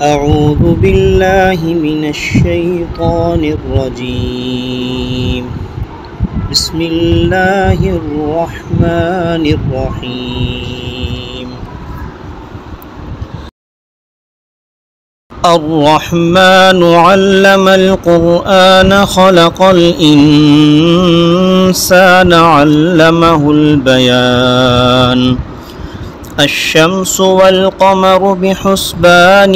أعوذ بالله من الشيطان الرجيم. بسم الله الرحمن الرحيم. الرحمن علم القرآن خلق الإنسان علمه البيان. الشمس والقمر بحسبان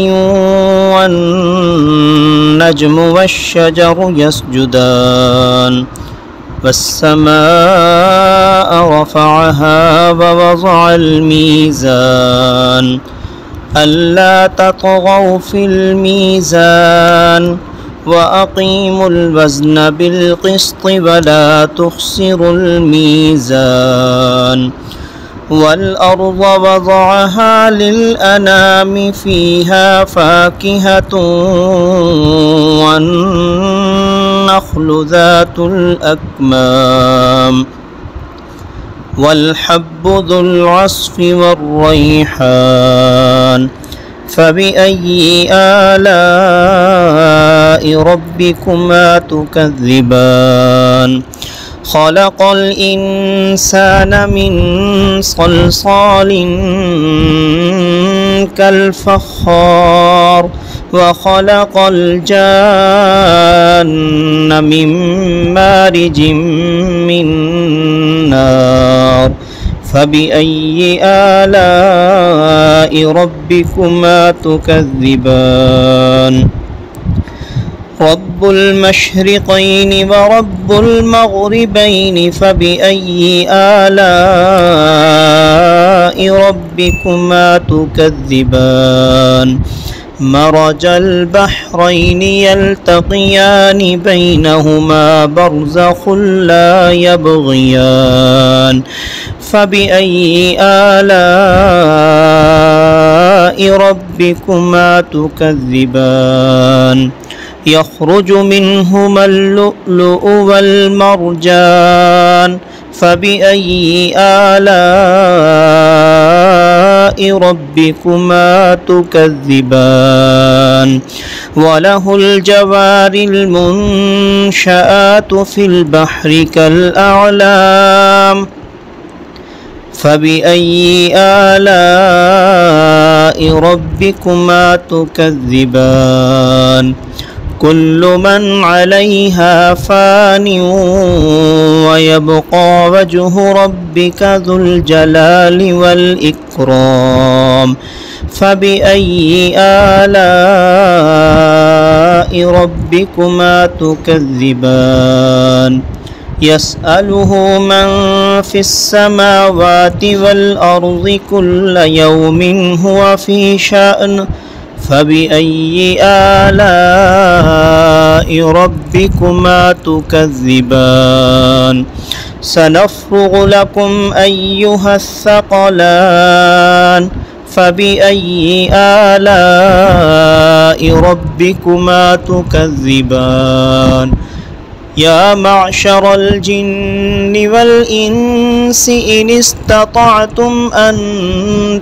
والنجم والشجر يسجدان والسماء رفعها ووضع الميزان ألا تطغوا في الميزان وأقيموا الوزن بالقسط ولا تخسروا الميزان والأرض وضعها للأنام فيها فاكهة والنخل ذات الأكمام والحب ذو العصف والريحان فبأي آلاء ربكما تكذبان خلق الإنسان من صلصال كالفخار وخلق الجان من مارج من نار فبأي آلاء ربكما تكذبان رب المشرقين ورب المغربين فبأي آلاء ربكما تكذبان مرج البحرين يلتقيان بينهما برزخ لا يبغيان فبأي آلاء ربكما تكذبان يخرج منهما اللؤلؤ والمرجان فبأي آلاء ربكما تكذبان وله الجوار المنشآت في البحر كالأعلام فبأي آلاء ربكما تكذبان كل من عليها فان ويبقى وجه ربك ذو الجلال والإكرام فبأي آلاء ربكما تكذبان يسأله من في السماوات والأرض كل يوم هو في شأن فبأي آلاء ربكما تكذبان سنفرغ لكم أيها الثقلان فبأي آلاء ربكما تكذبان يا معشر الجن والإنس إن استطعتم أن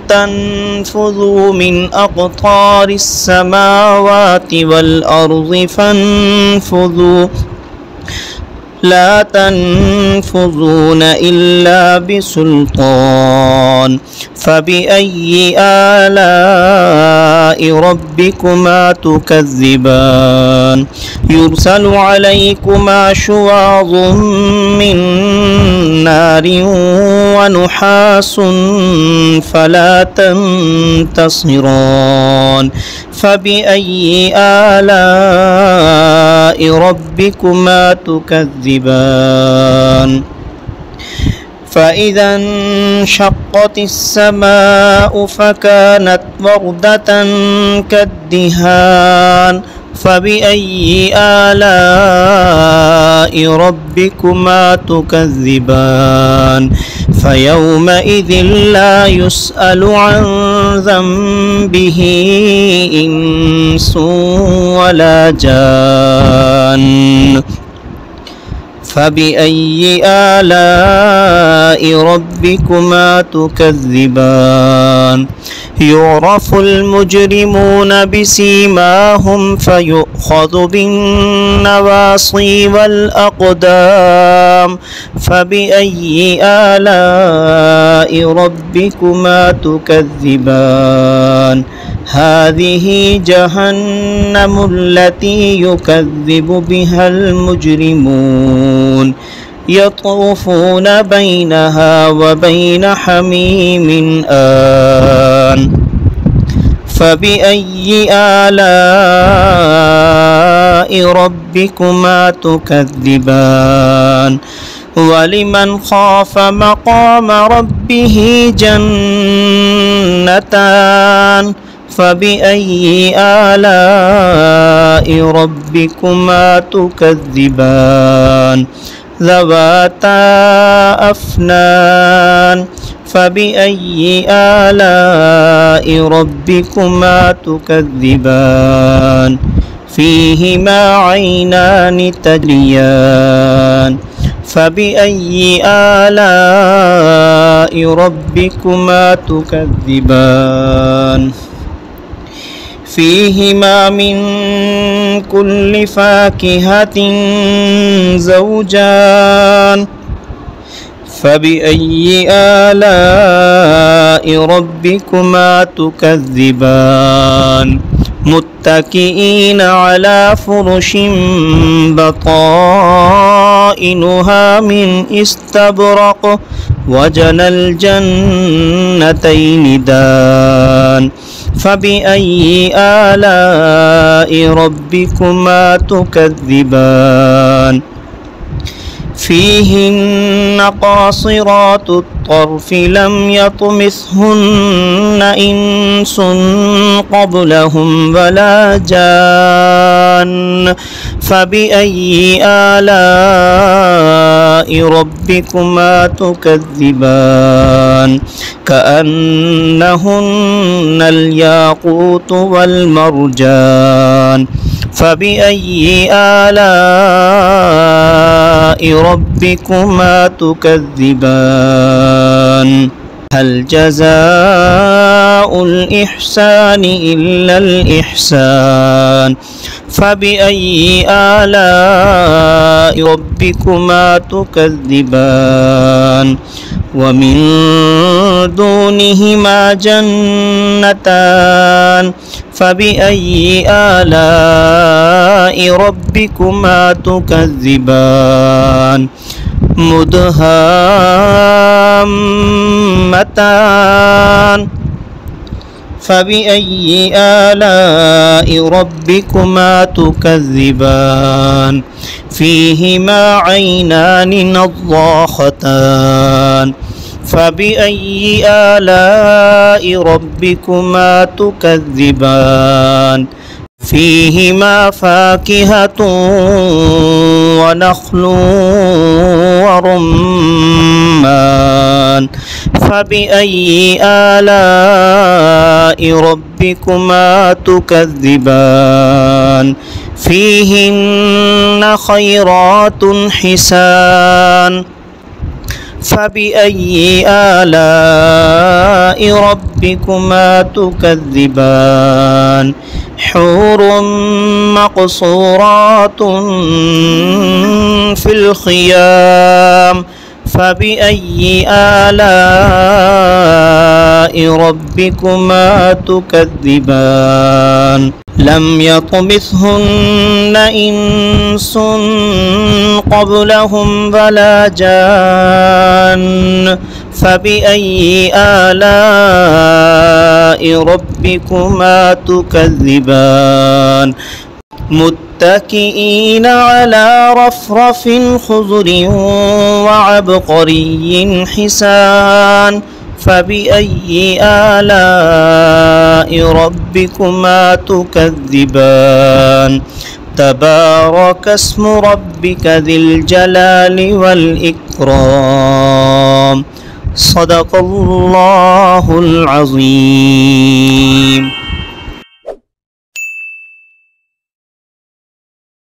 تنفذوا من أقطار السماوات والأرض فانفذوا لا تنفذون إلا بسلطان فبأي آلاء ربكما تكذبان يرسل عليكما شواظ من نار ونحاس فلا تنتصران فبأي آلاء ربكما تكذبان فإذا انشقت السماء فكانت وردة كالدهان فبأي آلاء ربكما تكذبان فيومئذ لا يسأل عن ذنبه إنس ولا جان فبأي آلاء ربكما تكذبان يعرف المجرمون بسيماهم فيؤخذ بالنواصي والأقدام فبأي آلاء ربكما تكذبان هذه جهنم التي يكذب بها المجرمون يطوفون بينها وبين حميم آن فبأي آلاء ربكما تكذبان ولمن خاف مقام ربه جنتان فبأي آلاء ربكما تكذبان ذواتا أفنان فبأي آلاء ربكما تكذبان فيهما عينان تجريان فبأي آلاء ربكما تكذبان فيهما من كل فاكهة زوجان فبأي آلاء ربكما تكذبان متكئين على فرش بطائنها من استبرق وجنى الجنتين دان فبأي آلاء ربكما تكذبان فيهن قاصرات الطرف لم يطمثهن إنس قبلهم ولا جان فبأي آلاء ربكما تكذبان كأنهن الياقوت والمرجان فبأي آلاء ربكما تكذبان هل جزاء الإحسان إلا الإحسان فبأي آلاء ربكما تكذبان ومن دونهما جنتان فبأي آلاء ربكما تكذبان مدهامتان فبأي آلاء ربكما تكذبان فيهما عينان نضاختان فبأي آلاء ربكما تكذبان فيهما فاكهة ونخل ورمان فبأي آلاء ربكما تكذبان فيهن خيرات حسان فبأي آلاء ربكما تكذبان حور مقصورات في الخيام فبأي آلاء ربكما تكذبان لم يطمثهن إنس قبلهم ولا جان فبأي آلاء ربكما تكذبان متكئين على رفرف خضر وعبقري حسان فبأي آلاء ربكما تكذبان تبارك اسم ربك ذي الجلال والإكرام صدق الله العظيم.